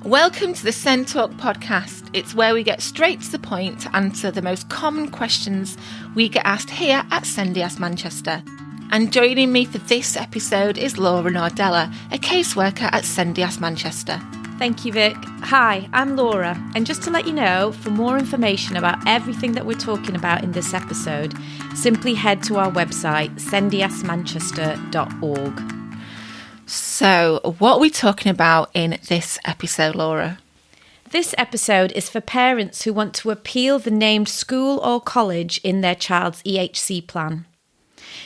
Welcome to the Send Talk podcast. It's where we get straight to the point to answer the most common questions we get asked here at SENDIASS Manchester. And joining me for this episode is Laura Nardella, a caseworker at SENDIASS Manchester. Thank you, Vic. Hi, I'm Laura, and just to let you know, for more information about everything that we're talking about in this episode, simply head to our website, sendiassmanchester.org. So, what are we talking about in this episode, Laura? This episode is for parents who want to appeal the named school or college in their child's EHC plan.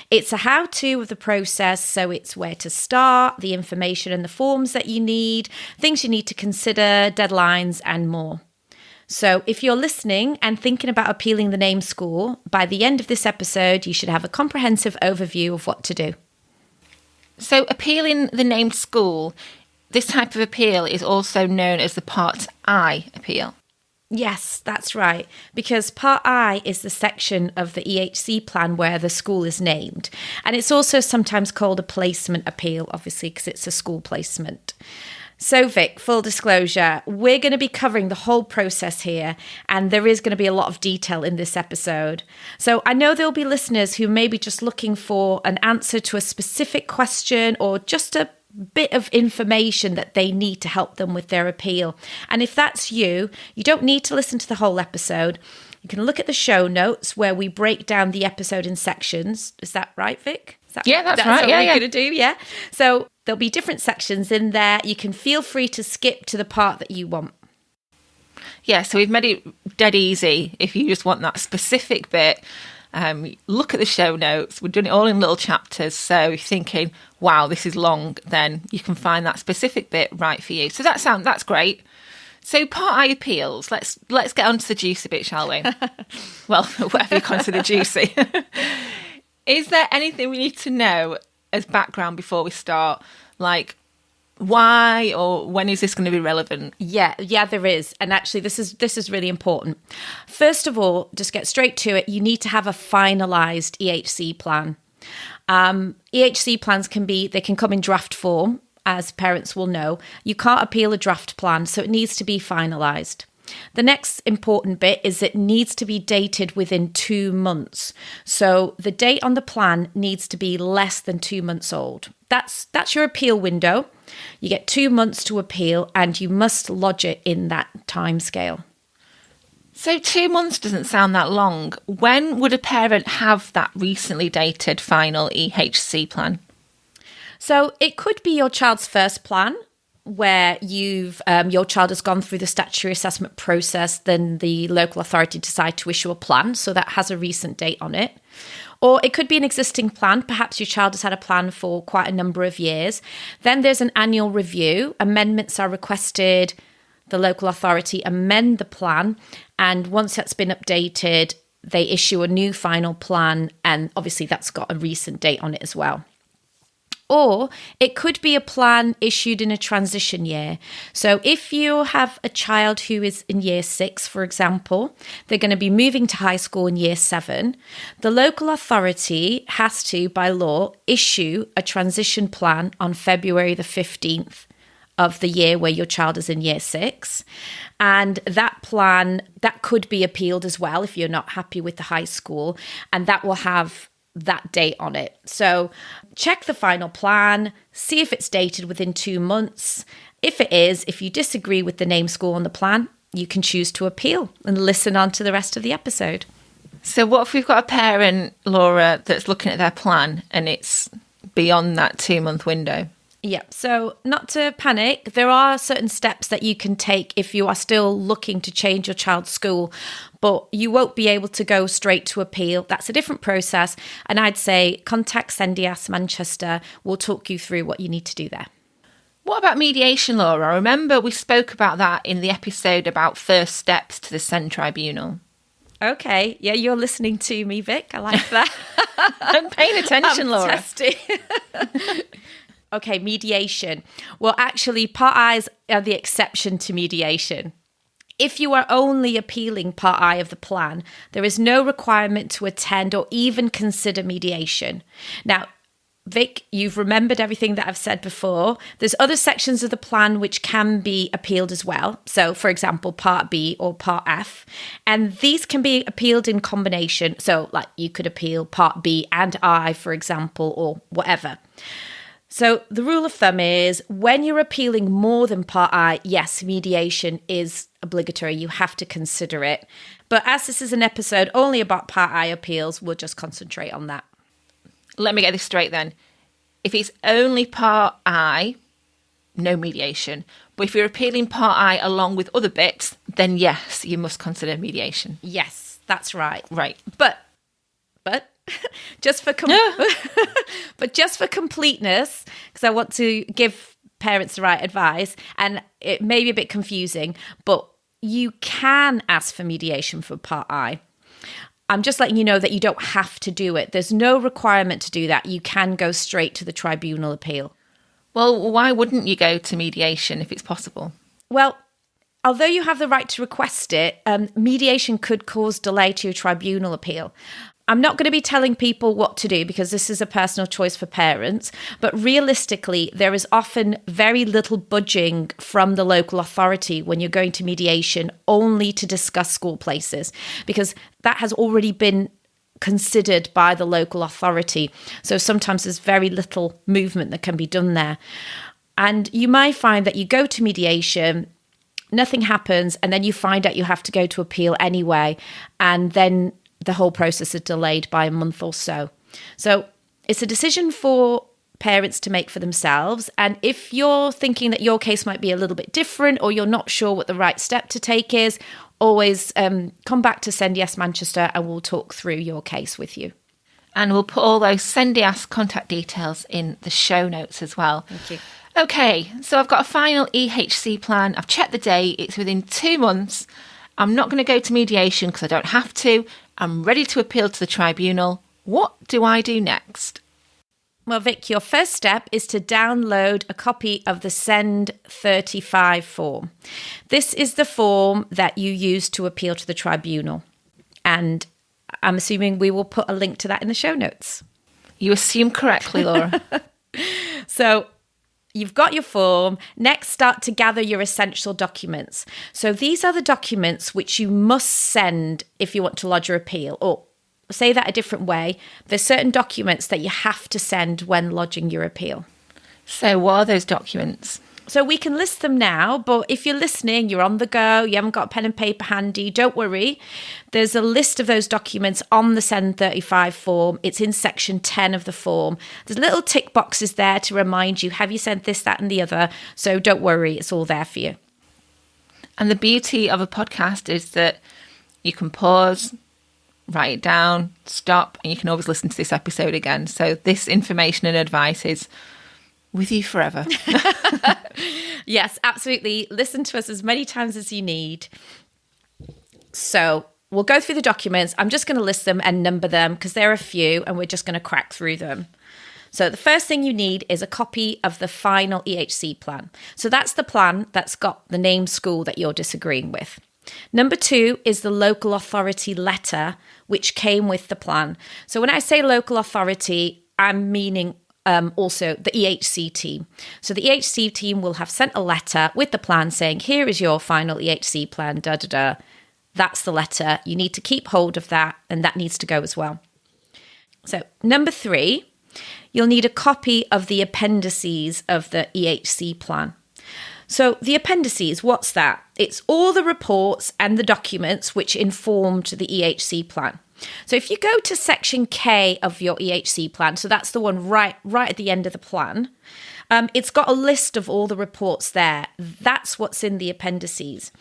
It's a how-to of the process, so it's where to start, the information and the forms that you need, things you need to consider, deadlines, and more. So if you're listening and thinking about appealing the named school, by the end of this episode, you should have a comprehensive overview of what to do. So appealing the named school, this type of appeal is also known as the Part I appeal. Yes, that's right, because Part I is the section of the EHC plan where the school is named. And it's also sometimes called a placement appeal, obviously, because it's a school placement. So Vic, full disclosure, we're going to be covering the whole process here, and there is going to be a lot of detail in this episode. So I know there'll be listeners who may be just looking for an answer to a specific question or just a bit of information that they need to help them with their appeal. And if that's you, you don't need to listen to the whole episode. You can look at the show notes where we break down the episode in sections. Is that right, Vic? That's right. What we're going to do, yeah. So there'll be different sections in there. You can feel free to skip to the part that you want. Yeah, so we've made it dead easy if you just want that specific bit. Look at the show notes. We're doing it all in little chapters. So if you're thinking, wow, this is long, then you can find that specific bit right for you. So that's great. So Part I appeals. Let's get on to the juicy bit, shall we? Well, whatever you consider juicy. Is there anything we need to know as background before we start? Like, why or when is this going to be relevant? Yeah, there is. And actually, this is really important. First of all, just get straight to it. You need to have a finalised EHC plan. EHC plans can come in draft form, as parents will know. You can't appeal a draft plan, so it needs to be finalised. The next important bit is it needs to be dated within 2 months. So the date on the plan needs to be less than 2 months old. That's your appeal window. You get 2 months to appeal and you must lodge it in that timescale. So 2 months doesn't sound that long. When would a parent have that recently dated final EHC plan? So it could be your child's first plan, where your child has gone through the statutory assessment process, then the local authority decide to issue a plan, so that has a recent date on it. Or it could be an existing plan. Perhaps your child has had a plan for quite a number of years. Then there's an annual review. Amendments are requested. The local authority amend the plan. And once that's been updated, they issue a new final plan. And obviously that's got a recent date on it as well. Or it could be a plan issued in a transition year. So if you have a child who is in year 6, for example, they're going to be moving to high school in year 7, the local authority has to, by law, issue a transition plan on February the 15th of the year where your child is in year 6. And that plan, that could be appealed as well if you're not happy with the high school, and that will have that date on it. So check the final plan, see if it's dated within 2 months. If it is, if you disagree with the name school on the plan, you can choose to appeal and listen on to the rest of the episode. So what if we've got a parent, Laura, that's looking at their plan and it's beyond that 2 month window? Yeah, so not to panic, there are certain steps that you can take if you are still looking to change your child's school, but you won't be able to go straight to appeal. That's a different process, and I'd say contact SENDIASS Manchester. We'll talk you through what you need to do there. What about mediation, Laura? I remember we spoke about that in the episode about first steps to the SEND Tribunal. Okay, yeah, you're listening to me, Vic. I like that. I'm paying attention, Laura. Testing. Okay, mediation. Well, actually, Part I's are the exception to mediation. If you are only appealing Part I of the plan, there is no requirement to attend or even consider mediation. Now, Vic, you've remembered everything that I've said before. There's other sections of the plan which can be appealed as well. So, for example, Part B or Part F. And these can be appealed in combination. So, like, you could appeal Part B and I, for example, or whatever. So the rule of thumb is when you're appealing more than Part I, yes, mediation is obligatory. You have to consider it. But as this is an episode only about Part I appeals, we'll just concentrate on that. Let me get this straight then. If it's only Part I, no mediation. But if you're appealing Part I along with other bits, then yes, you must consider mediation. Yes, that's right. Right. But just for but just for completeness, because I want to give parents the right advice, and it may be a bit confusing, but you can ask for mediation for Part I. I'm just letting you know that you don't have to do it. There's no requirement to do that. You can go straight to the tribunal appeal. Well, why wouldn't you go to mediation if it's possible? Well, although you have the right to request it, mediation could cause delay to your tribunal appeal. I'm not going to be telling people what to do because this is a personal choice for parents, but realistically, there is often very little budging from the local authority when you're going to mediation only to discuss school places, because that has already been considered by the local authority. So sometimes there's very little movement that can be done there. And you might find that you go to mediation, nothing happens, and then you find out you have to go to appeal anyway, and then the whole process is delayed by a month or so. So it's a decision for parents to make for themselves. And if you're thinking that your case might be a little bit different, or you're not sure what the right step to take is, always come back to SENDIASS Manchester and we'll talk through your case with you. And we'll put all those SENDIASS contact details in the show notes as well. Thank you. Okay, so I've got a final EHC plan. I've checked the date. It's within 2 months. I'm not going to go to mediation because I don't have to. I'm ready to appeal to the tribunal. What do I do next? Well, Vic, your first step is to download a copy of the SEND 35 form. This is the form that you use to appeal to the tribunal. And I'm assuming we will put a link to that in the show notes. You assume correctly, Laura. So you've got your form. Next, start to gather your essential documents. So these are the documents which you must send if you want to lodge your appeal. Or say that a different way. There's certain documents that you have to send when lodging your appeal. So what are those documents? So we can list them now, but if you're listening, you're on the go, you haven't got a pen and paper handy, don't worry. There's a list of those documents on the SEND 35 form. It's in section 10 of the form. There's little tick boxes there to remind you, have you sent this, that and the other? So don't worry, it's all there for you. And the beauty of a podcast is that you can pause, write it down, stop, and you can always listen to this episode again. So this information and advice is with you forever. Yes, absolutely. Listen to us as many times as you need. So we'll go through the documents. I'm just going to list them and number them because there are a few and we're just going to crack through them. So the first thing you need is a copy of the final EHC plan. So that's the plan that's got the named school that you're disagreeing with. Number 2 is the local authority letter, which came with the plan. So when I say local authority, I'm meaning also the EHC team. So the EHC team will have sent a letter with the plan saying, here is your final EHC plan, That's the letter. You need to keep hold of that, and that needs to go as well. So number 3, you'll need a copy of the appendices of the EHC plan. So the appendices, what's that? It's all the reports and the documents which informed the EHC plan. So if you go to section K of your EHC plan, so that's the one right at the end of the plan, it's got a list of all the reports there. That's what's in the appendices.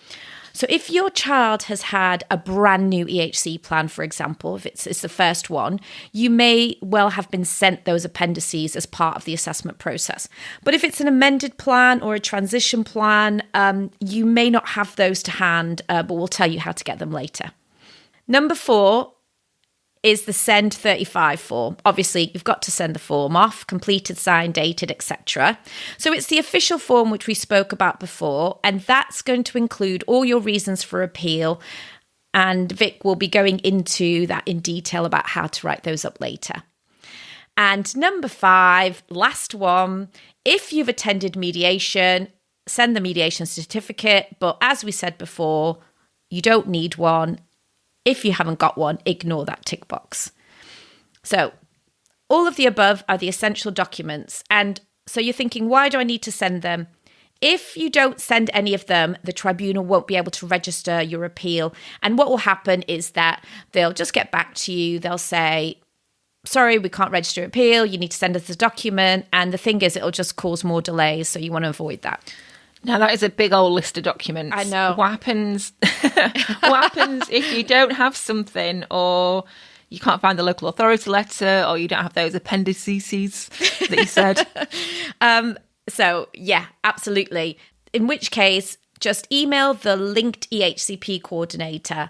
So if your child has had a brand new EHC plan, for example, if it's the first one, you may well have been sent those appendices as part of the assessment process. But if it's an amended plan or a transition plan, you may not have those to hand, but we'll tell you how to get them later. Number 4 is the SEND 35 form. Obviously, you've got to send the form off, completed, signed, dated, etc. So it's the official form which we spoke about before, and that's going to include all your reasons for appeal. And Vic will be going into that in detail about how to write those up later. And number 5, last one, if you've attended mediation, send the mediation certificate. But as we said before, you don't need one. If you haven't got one, ignore that tick box. So all of the above are the essential documents. And so you're thinking, why do I need to send them? If you don't send any of them, the tribunal won't be able to register your appeal. And what will happen is that they'll just get back to you. They'll say, sorry, we can't register your appeal. You need to send us the document. And the thing is, it'll just cause more delays. So you want to avoid that. Now, that is a big old list of documents. I know. What happens if you don't have something, or you can't find the local authority letter, or you don't have those appendices that you said? So, yeah, absolutely. In which case, just email the linked EHCP coordinator.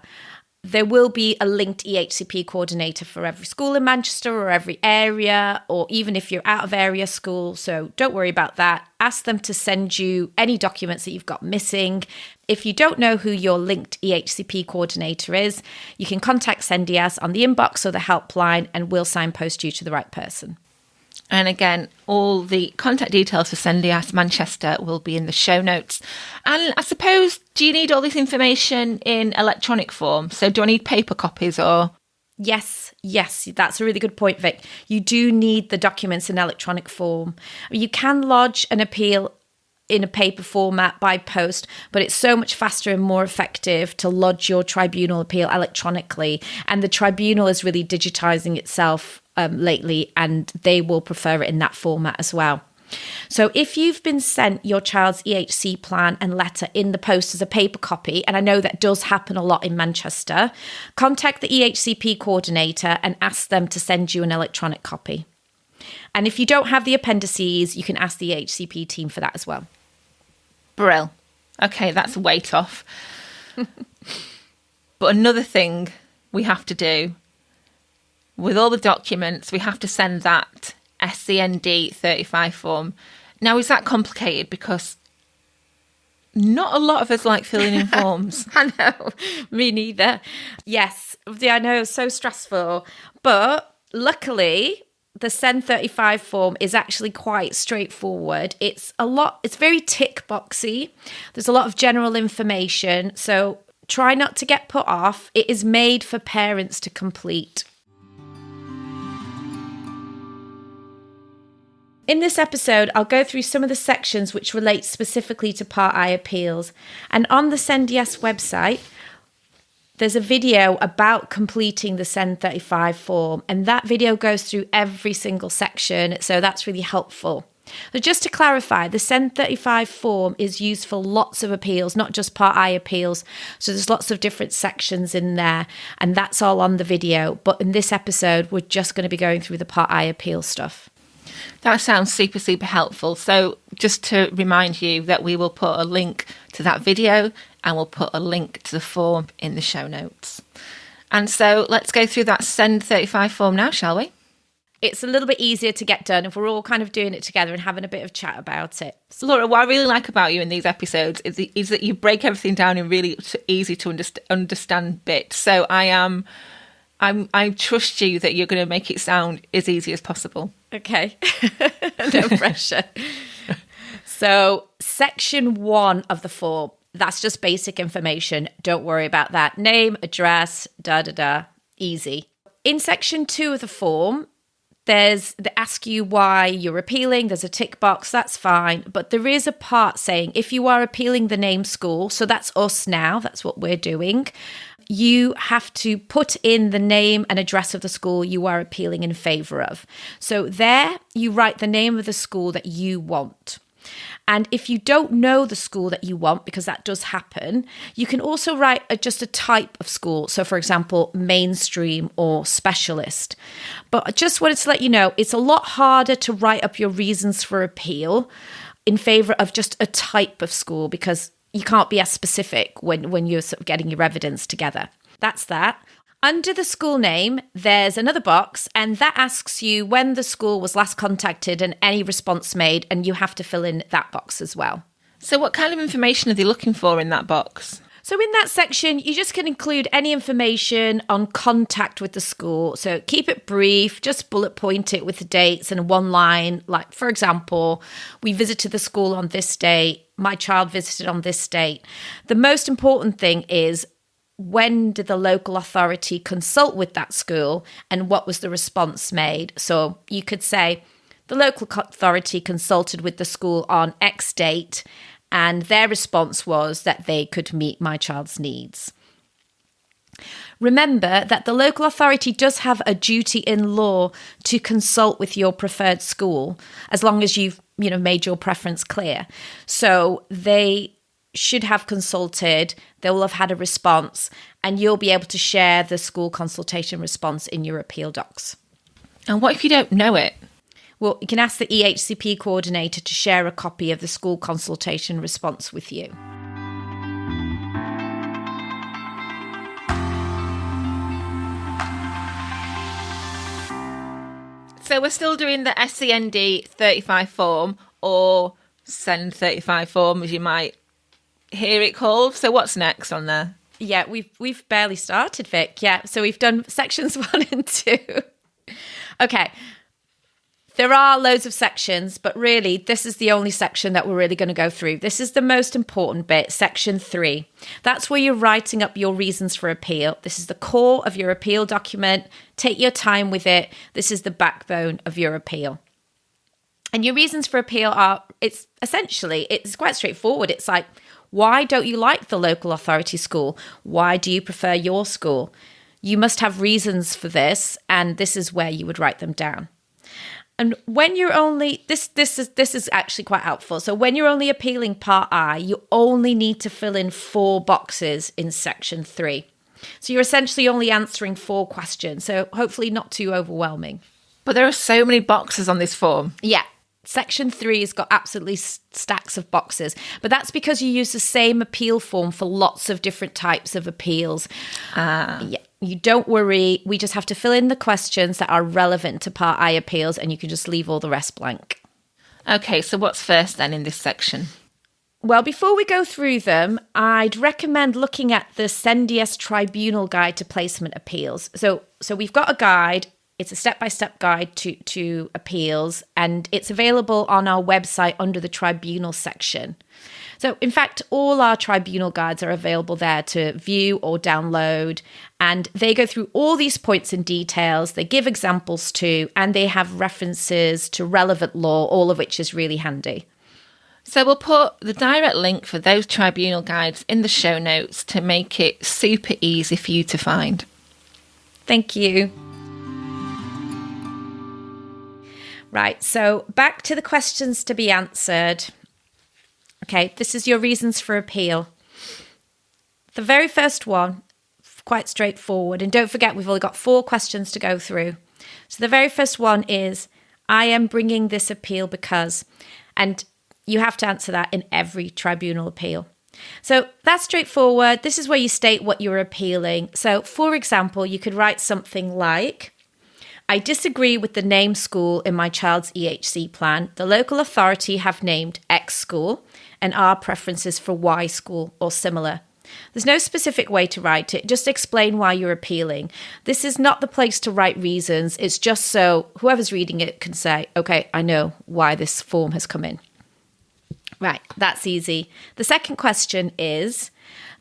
There will be a linked EHCP coordinator for every school in Manchester or every area, or even if you're out of area school. So don't worry about that. Ask them to send you any documents that you've got missing. If you don't know who your linked EHCP coordinator is, you can contact SENDIASS on the inbox or the helpline, and we'll signpost you to the right person. And again, all the contact details for SENDIASS Manchester will be in the show notes. And I suppose, do you need all this information in electronic form? So do I need paper copies or? Yes, that's a really good point, Vic. You do need the documents in electronic form. You can lodge an appeal in a paper format by post, but it's so much faster and more effective to lodge your tribunal appeal electronically. And the tribunal is really digitising itself lately, and they will prefer it in that format as well. So if you've been sent your child's EHC plan and letter in the post as a paper copy, and I know that does happen a lot in Manchester, contact the EHCP coordinator and ask them to send you an electronic copy. And if you don't have the appendices, you can ask the EHCP team for that as well. Brill. Okay, that's a weight off. But another thing we have to do, with all the documents, we have to send that SEND 35 form. Now, is that complicated? Because not a lot of us like filling in forms. I know, me neither. Yes, I know, so stressful. But luckily, the SEND 35 form is actually quite straightforward. It's very tick boxy. There's a lot of general information. So try not to get put off. It is made for parents to complete. In this episode, I'll go through some of the sections which relate specifically to Part I appeals. And on the SENDIASS website, there's a video about completing the SEND 35 form. And that video goes through every single section. So that's really helpful. So just to clarify, the SEND 35 form is used for lots of appeals, not just Part I appeals. So there's lots of different sections in there. And that's all on the video. But in this episode, we're just going to be going through the Part I appeal stuff. That sounds super, super helpful. So just to remind you that we will put a link to that video and we'll put a link to the form in the show notes. And so let's go through that SEND 35 form now, shall we? It's a little bit easier to get done if we're all kind of doing it together and having a bit of chat about it. So Laura, what I really like about you in these episodes is that you break everything down in really easy to understand bits. So I trust you that you're going to make it sound as easy as possible. Okay. No pressure. So section 1 of the form, that's just basic information. Don't worry about that. Name, address, easy. In section 2 of the form, they ask you why you're appealing. There's a tick box. That's fine. But there is a part saying if you are appealing the name school, so that's us now. That's what we're doing. You have to put in the name and address of the school you are appealing in favour of. So there you write the name of the school that you want. And if you don't know the school that you want, because that does happen, you can also write just a type of school. So for example, mainstream or specialist. But I just wanted to let you know, it's a lot harder to write up your reasons for appeal in favour of just a type of school, because you can't be as specific when you're sort of getting your evidence together. That's that. Under the school name, there's another box, and that asks you when the school was last contacted and any response made, and you have to fill in that box as well. So what kind of information are they looking for in that box? So in that section, you just can include any information on contact with the school. So keep it brief, just bullet point it with the dates and one line. Like, for example, we visited the school on this date. My child visited on this date. The most important thing is, when did the local authority consult with that school and what was the response made? So you could say the local authority consulted with the school on X date and their response was that they could meet my child's needs. Remember that the local authority does have a duty in law to consult with your preferred school as long as you've made your preference clear. So they should have consulted, they will have had a response, and you'll be able to share the school consultation response in your appeal docs. And what if you don't know it? Well, you can ask the EHCP coordinator to share a copy of the school consultation response with you. So we're still doing the SEND 35 form, or SEND 35 form, as you might hear it called. So what's next on there? Yeah, we've barely started, Vic. Yeah, so we've done sections 1 and 2. Okay. There are loads of sections, but really this is the only section that we're really going to go through. This is the most important bit, section 3. That's where you're writing up your reasons for appeal. This is the core of your appeal document. Take your time with it. This is the backbone of your appeal. And your reasons for appeal are, it's quite straightforward. It's like, why don't you like the local authority school? Why do you prefer your school? You must have reasons for this, and this is where you would write them down. And when you're only, this is actually quite helpful. So when you're only appealing part I, you only need to fill in 4 boxes in section 3. So you're essentially only answering 4 questions. So hopefully not too overwhelming. But there are so many boxes on this form. Yeah. Section 3 has got absolutely stacks of boxes, but that's because you use the same appeal form for lots of different types of appeals. Yeah, you don't worry. We just have to fill in the questions that are relevant to Part I appeals, and you can just leave all the rest blank. Okay, so what's first then in this section? Well, before we go through them, I'd recommend looking at the SENDIASS Tribunal Guide to Placement Appeals. So we've got a guide. It's a step-by-step guide to appeals, and it's available on our website under the Tribunal section. So, in fact, all our Tribunal guides are available there to view or download, and they go through all these points in details, they give examples too, and they have references to relevant law, all of which is really handy. So we'll put the direct link for those Tribunal guides in the show notes to make it super easy for you to find. Thank you. Right, so back to the questions to be answered. Okay, this is your reasons for appeal. The very first one, quite straightforward. And don't forget, we've only got 4 questions to go through. So the very first one is, I am bringing this appeal because, and you have to answer that in every tribunal appeal. So that's straightforward. This is where you state what you're appealing. So for example, you could write something like, I disagree with the name school in my child's EHC plan. The local authority have named X school and our preferences for Y school or similar. There's no specific way to write it. Just explain why you're appealing. This is not the place to write reasons. It's just so whoever's reading it can say, okay, I know why this form has come in. Right, that's easy. The second question is,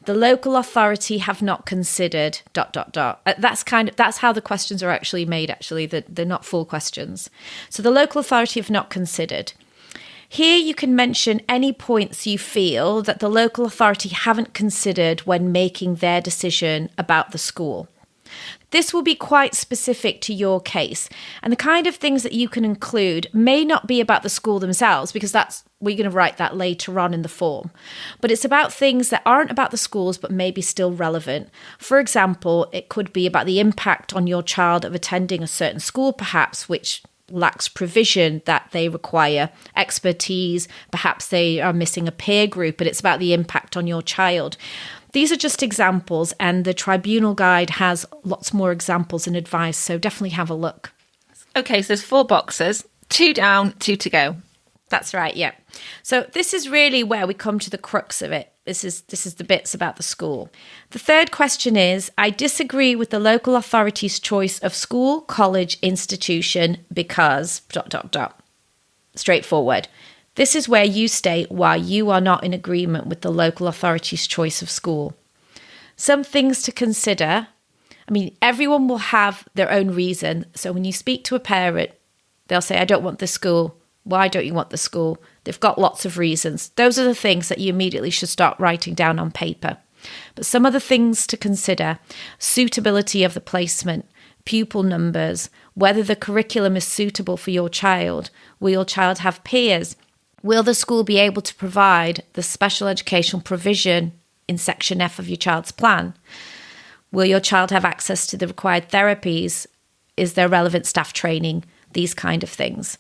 the local authority have not considered ... That's how the questions are actually made, They're not full questions. So the local authority have not considered. Here you can mention any points you feel that the local authority haven't considered when making their decision about the school. This will be quite specific to your case, and the kind of things that you can include may not be about the school themselves, because we're going to write that later on in the form, but it's about things that aren't about the schools but may be still relevant. For example, it could be about the impact on your child of attending a certain school, perhaps, which lacks provision that they require, expertise, perhaps they are missing a peer group, but it's about the impact on your child. These are just examples, and the Tribunal Guide has lots more examples and advice, so definitely have a look. Okay, so there's 4 boxes, 2 down, 2 to go. That's right, yeah. So this is really where we come to the crux of it. This is the bits about the school. The third question is, I disagree with the local authority's choice of school, college, institution because ... Straightforward. This is where you state why you are not in agreement with the local authority's choice of school. Some things to consider. I mean, everyone will have their own reason. So when you speak to a parent, they'll say, I don't want this school. Why don't you want the school? They've got lots of reasons. Those are the things that you immediately should start writing down on paper. But some of the things to consider: suitability of the placement, pupil numbers, whether the curriculum is suitable for your child. Will your child have peers? Will the school be able to provide the special educational provision in Section F of your child's plan? Will your child have access to the required therapies? Is there relevant staff training? These kind of things.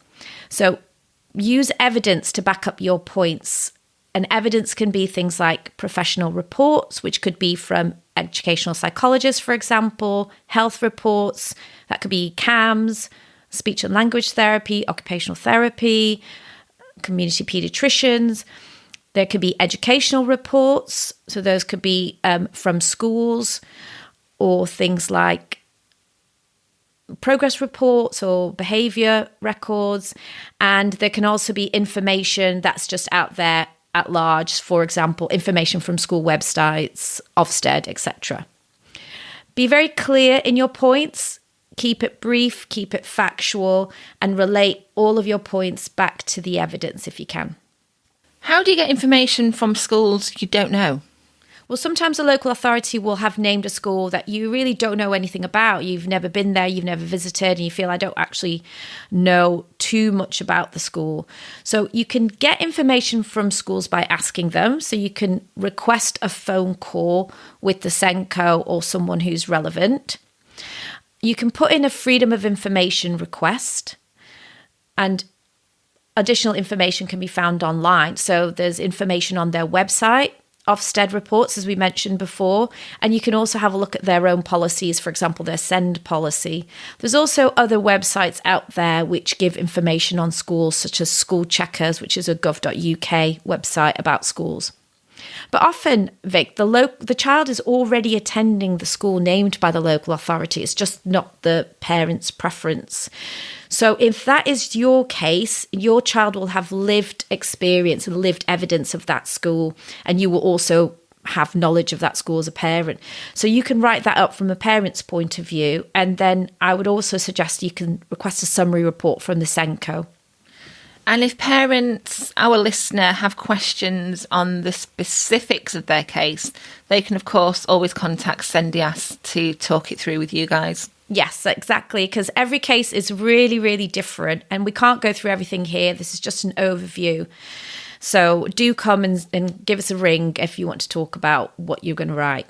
So use evidence to back up your points. And evidence can be things like professional reports, which could be from educational psychologists, for example, health reports. That could be CAMS, speech and language therapy, occupational therapy, community paediatricians. There could be educational reports. So those could be from schools, or things like progress reports or behaviour records. And there can also be information that's just out there at large, for example, information from school websites, Ofsted, etc. Be very clear in your points, keep it brief, keep it factual, and relate all of your points back to the evidence if you can. How do you get information from schools you don't know? Well, sometimes a local authority will have named a school that you really don't know anything about. You've never been there, you've never visited, and you feel, I don't actually know too much about the school. So you can get information from schools by asking them. So you can request a phone call with the SENCO or someone who's relevant. You can put in a freedom of information request, and additional information can be found online. So there's information on their website, Ofsted reports, as we mentioned before, and you can also have a look at their own policies, for example, their SEND policy. There's also other websites out there which give information on schools, such as School Checkers, which is a gov.uk website about schools. But often, Vic, the child is already attending the school named by the local authority. It's just not the parent's preference. So if that is your case, your child will have lived experience and lived evidence of that school, and you will also have knowledge of that school as a parent. So you can write that up from a parent's point of view. And then I would also suggest you can request a summary report from the SENCO. And if parents, our listener, have questions on the specifics of their case, they can, of course, always contact SENDIASS to talk it through with you guys. Yes, exactly, because every case is really, really different, and we can't go through everything here. This is just an overview. So do come and give us a ring if you want to talk about what you're going to write.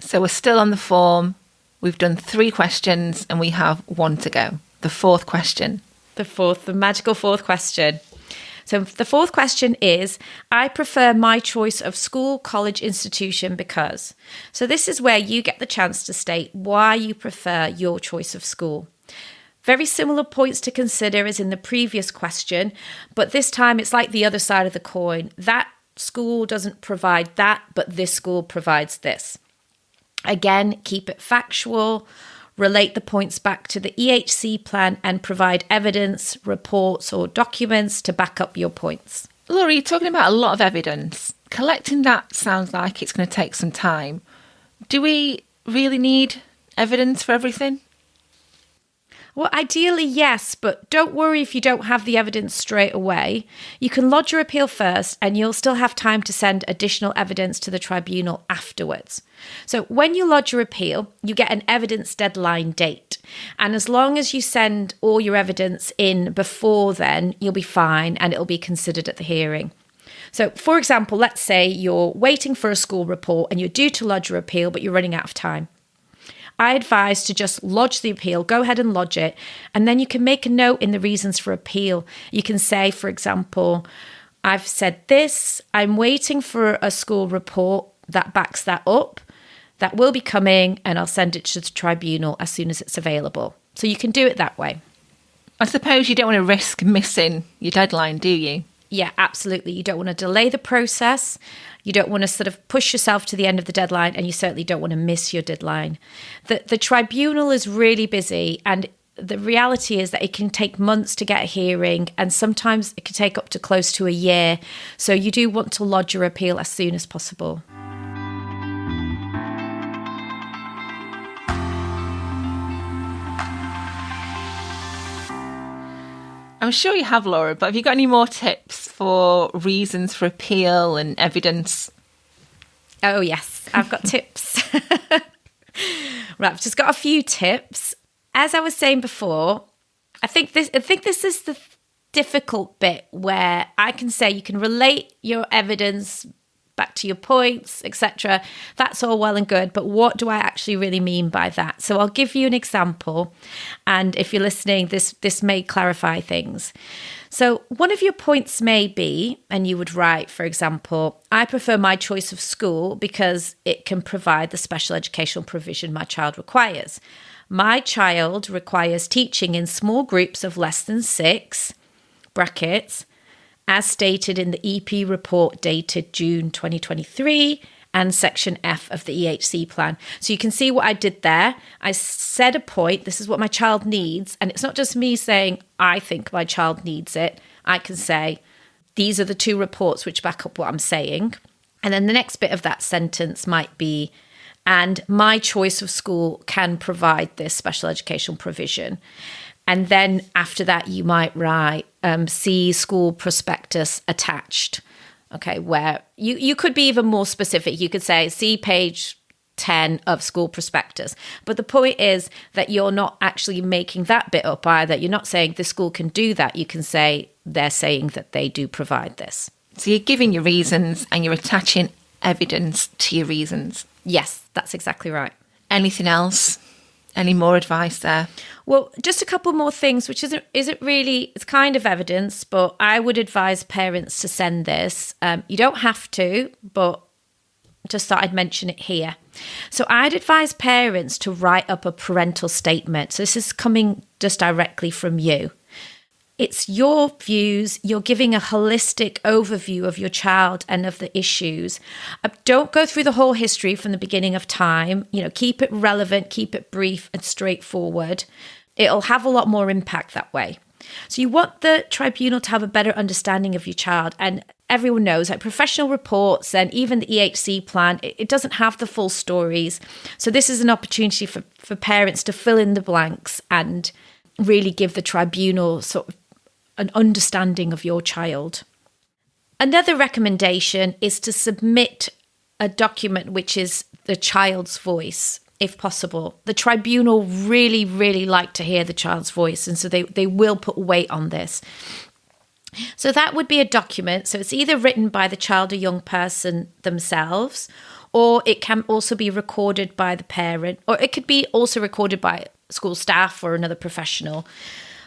So we're still on the form. We've done 3 questions and we have 1 to go. The 4th question. The magical 4th question. So the 4th question is, I prefer my choice of school, college, institution because. So this is where you get the chance to state why you prefer your choice of school. Very similar points to consider as in the previous question, but this time it's like the other side of the coin. That school doesn't provide that, but this school provides this. Again, keep it factual. Relate the points back to the EHC plan and provide evidence, reports or documents to back up your points. Laura, you're talking about a lot of evidence. Collecting that sounds like it's going to take some time. Do we really need evidence for everything? Well, ideally, yes, but don't worry if you don't have the evidence straight away. You can lodge your appeal first and you'll still have time to send additional evidence to the tribunal afterwards. So when you lodge your appeal, you get an evidence deadline date. And as long as you send all your evidence in before then, you'll be fine and it'll be considered at the hearing. So, for example, let's say you're waiting for a school report and you're due to lodge your appeal, but you're running out of time. I advise to just lodge the appeal, go ahead and lodge it, and then you can make a note in the reasons for appeal. You can say, for example, I've said this, I'm waiting for a school report that backs that up. That will be coming, and I'll send it to the tribunal as soon as it's available. So you can do it that way. I suppose you don't want to risk missing your deadline, do you? Yeah, absolutely. You don't want to delay the process. You don't want to sort of push yourself to the end of the deadline, and you certainly don't want to miss your deadline. The tribunal is really busy, and the reality is that it can take months to get a hearing, and sometimes it can take up to close to a year. So you do want to lodge your appeal as soon as possible. I'm sure you have, Laura, but have you got any more tips for reasons for appeal and evidence? Oh, yes, I've got tips. Right, I've just got a few tips. As I was saying before, I think this is the difficult bit where I can say you can relate your evidence back to your points, etc. That's all well and good, but what do I actually really mean by that? So I'll give you an example, and if you're listening, this may clarify things. So one of your points may be, and you would write, for example, I prefer my choice of school because it can provide the special educational provision my child requires. My child requires teaching in small groups of less than 6, brackets, as stated in the EP report dated June 2023 and Section F of the EHC plan. So you can see what I did there. I said a point, this is what my child needs, and it's not just me saying, I think my child needs it. I can say, these are the 2 reports which back up what I'm saying. And then the next bit of that sentence might be, and my choice of school can provide this special educational provision. And then after that, you might write, see school prospectus attached. Okay, where you could be even more specific. You could say, see page 10 of school prospectus. But the point is that you're not actually making that bit up either. You're not saying the school can do that. You can say they're saying that they do provide this. So you're giving your reasons and you're attaching evidence to your reasons. Yes, that's exactly right. Anything else? Any more advice there? Well, just a couple more things, which isn't really, it's kind of evidence, but I would advise parents to send this. You don't have to, but just thought I'd mention it here. So I'd advise parents to write up a parental statement. So this is coming just directly from you. It's your views. You're giving a holistic overview of your child and of the issues. Don't go through the whole history from the beginning of time. Keep it relevant, keep it brief and straightforward. It'll have a lot more impact that way. So you want the tribunal to have a better understanding of your child. And everyone knows, like professional reports and even the EHC plan, it doesn't have the full stories. So this is an opportunity for parents to fill in the blanks and really give the tribunal sort of an understanding of your child. Another recommendation is to submit a document which is the child's voice, if possible. The tribunal really, really like to hear the child's voice, and so they will put weight on this. So that would be a document. So it's either written by the child or young person themselves, or it can also be recorded by the parent, or it could be also recorded by school staff or another professional.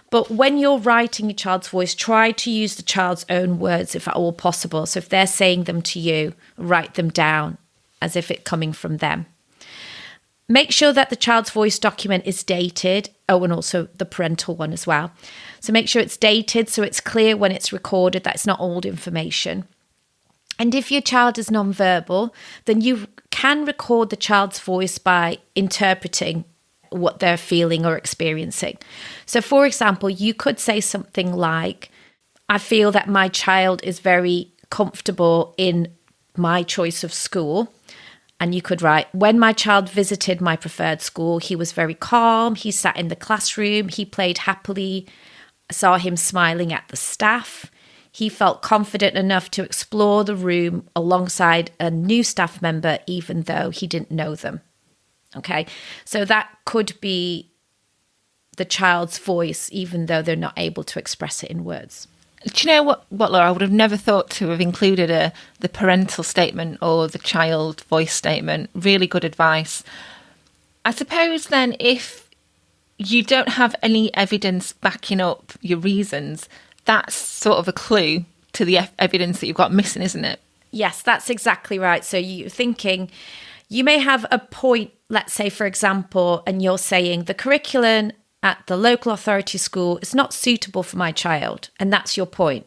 But when you're writing your child's voice, try to use the child's own words if at all possible. So if they're saying them to you, write them down as if it's coming from them. Make sure that the child's voice document is dated. Oh, and also the parental one as well. So make sure it's dated so it's clear when it's recorded that it's not old information. And if your child is nonverbal, then you can record the child's voice by interpreting what they're feeling or experiencing. So, for example, you could say something like, I feel that my child is very comfortable in my choice of school. And you could write, when my child visited my preferred school, he was very calm. He sat in the classroom. He played happily. I saw him smiling at the staff. He felt confident enough to explore the room alongside a new staff member, even though he didn't know them. Okay, so that could be the child's voice, even though they're not able to express it in words. Do you know what, Laura? I would have never thought to have included the parental statement or the child voice statement. Really good advice. I suppose then if you don't have any evidence backing up your reasons, that's sort of a clue to the evidence that you've got missing, isn't it? Yes, that's exactly right. So you're thinking, you may have a point, let's say, for example, and you're saying the curriculum at the local authority school is not suitable for my child. And that's your point.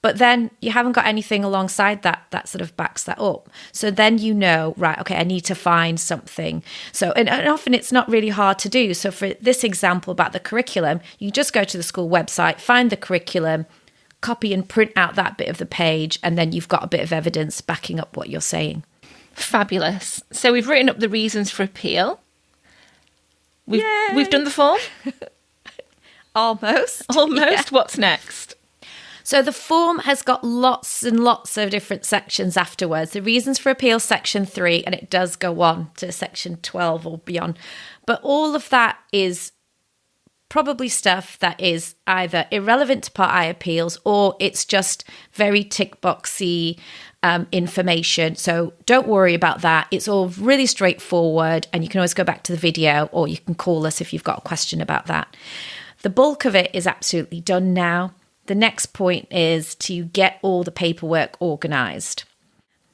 But then you haven't got anything alongside that sort of backs that up. So then you know, right, okay, I need to find something. So, and often it's not really hard to do. So for this example about the curriculum, you just go to the school website, find the curriculum, copy and print out that bit of the page, and then you've got a bit of evidence backing up what you're saying. Fabulous. So we've written up the reasons for appeal. We've done the form? Almost. Yeah. What's next? So the form has got lots and lots of different sections afterwards. The reasons for appeal, section 3, and it does go on to section 12 or beyond. But all of that is probably stuff that is either irrelevant to Part I appeals or it's just very tick boxy information. So don't worry about that. It's all really straightforward, and you can always go back to the video or you can call us if you've got a question about that. The bulk of it is absolutely done now. The next point is to get all the paperwork organised.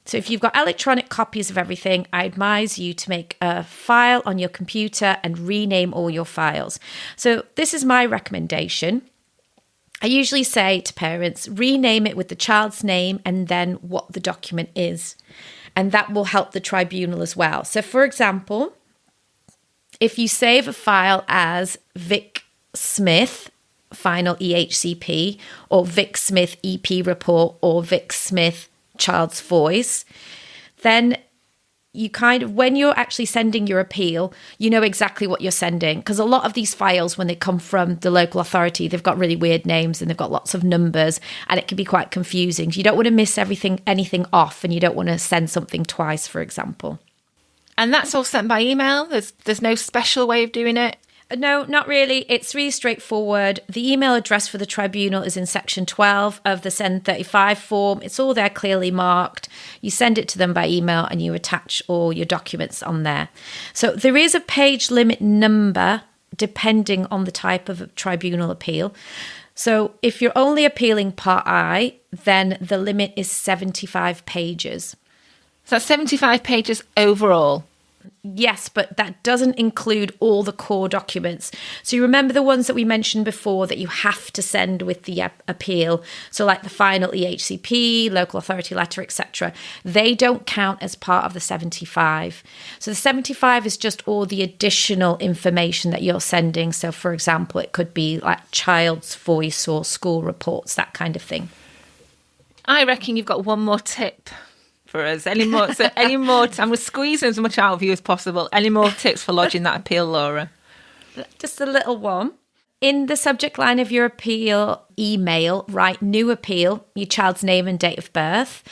So if you've got electronic copies of everything, I advise you to make a file on your computer and rename all your files. So this is my recommendation. I usually say to parents, rename it with the child's name and then what the document is. And that will help the tribunal as well. So for example, if you save a file as Vic Smith, final EHCP, or Vic Smith EP report, or Vic Smith child's voice, then you kind of, when you're actually sending your appeal, you know exactly what you're sending. Because a lot of these files, when they come from the local authority, they've got really weird names and they've got lots of numbers, and it can be quite confusing. So you don't want to miss anything off, and you don't want to send something twice, for example. And that's all sent by email? There's no special way of doing it? No, not really. It's really straightforward. The email address for the tribunal is in section 12 of the SEND 35 form. It's all there clearly marked. You send it to them by email and you attach all your documents on there. So there is a page limit number depending on the type of tribunal appeal. So if you're only appealing Part I, then the limit is 75 pages. So that's 75 pages overall? Yes, but that doesn't include all the core documents. So you remember the ones that we mentioned before that you have to send with the appeal. So like the final EHCP, local authority letter, etc. They don't count as part of the 75. So the 75 is just all the additional information that you're sending. So for example, it could be like child's voice or school reports, that kind of thing. I reckon you've got one more tip for us. Any more? I'm squeezing as much out of you as possible. Any more tips for lodging that appeal, Laura? Just a little one. In the subject line of your appeal email, write new appeal, your child's name and date of birth.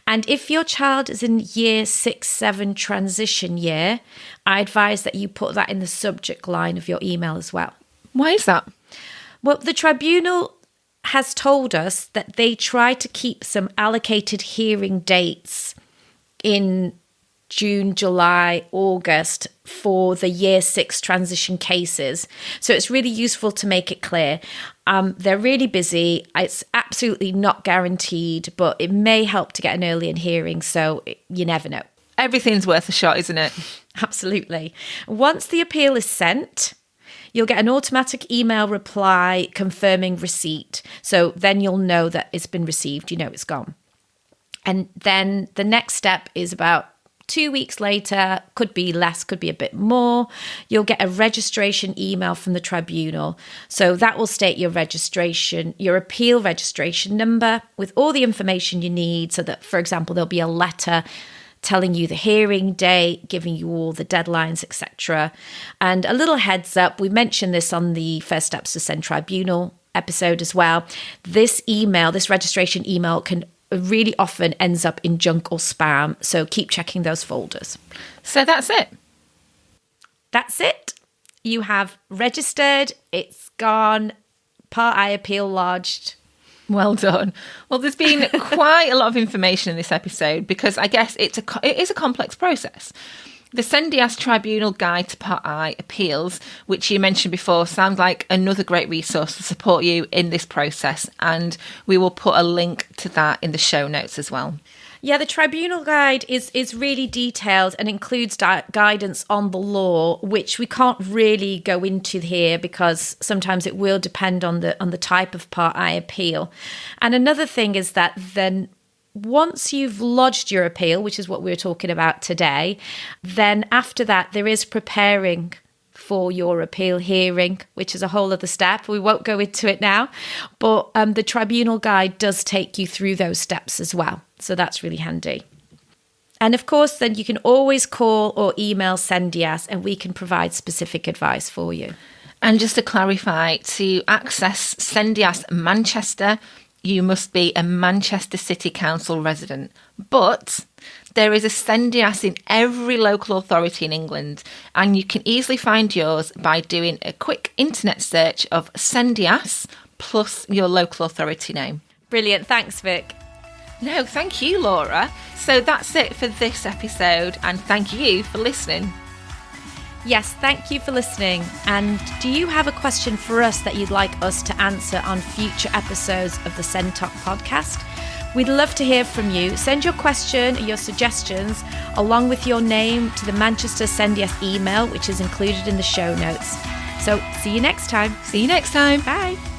And if your child is in year 6-7 transition year, I advise that you put that in the subject line of your email as well. Why is that? Well, the tribunal has told us that they try to keep some allocated hearing dates in June, July, August for the year 6 transition cases. So it's really useful to make it clear. They're really busy. It's absolutely not guaranteed, but it may help to get an early in hearing. So you never know. Everything's worth a shot, isn't it? Absolutely. Once the appeal is sent, you'll get an automatic email reply confirming receipt. So then you'll know that it's been received, you know it's gone. And then the next step is about 2 weeks later, could be less, could be a bit more. You'll get a registration email from the tribunal. So that will state your registration, your appeal registration number with all the information you need. So that, for example, there'll be a letter telling you the hearing date, giving you all the deadlines, etc. And a little heads up, we mentioned this on the First Steps to Send Tribunal episode as well. This email, this registration email can really often ends up in junk or spam. So keep checking those folders. So that's it. That's it. You have registered, it's gone, Part I appeal lodged. Well done. Well, there's been quite a lot of information in this episode because I guess it is a complex process. The SENDIASS Tribunal Guide to Part I Appeals, which you mentioned before, sounds like another great resource to support you in this process, and we will put a link to that in the show notes as well. Yeah, the Tribunal Guide is really detailed and includes guidance on the law, which we can't really go into here because sometimes it will depend on the type of Part I appeal. And another thing is that then once you've lodged your appeal, which is what we're talking about today, then after that there is preparing for your appeal hearing, which is a whole other step. We won't go into it now, but the Tribunal Guide does take you through those steps as well. So that's really handy. And of course, then you can always call or email SENDIASS and we can provide specific advice for you. And just to clarify, to access SENDIASS Manchester, you must be a Manchester City Council resident. But there is a SENDIASS in every local authority in England, and you can easily find yours by doing a quick internet search of SENDIASS plus your local authority name. Brilliant. Thanks, Vic. No, thank you, Laura. So that's it for this episode, and thank you for listening. Yes, thank you for listening. And do you have a question for us that you'd like us to answer on future episodes of the SENTOC podcast? We'd love to hear from you. Send your question or your suggestions along with your name to the Manchester SENDIASS email, which is included in the show notes. So see you next time. See you next time. Bye.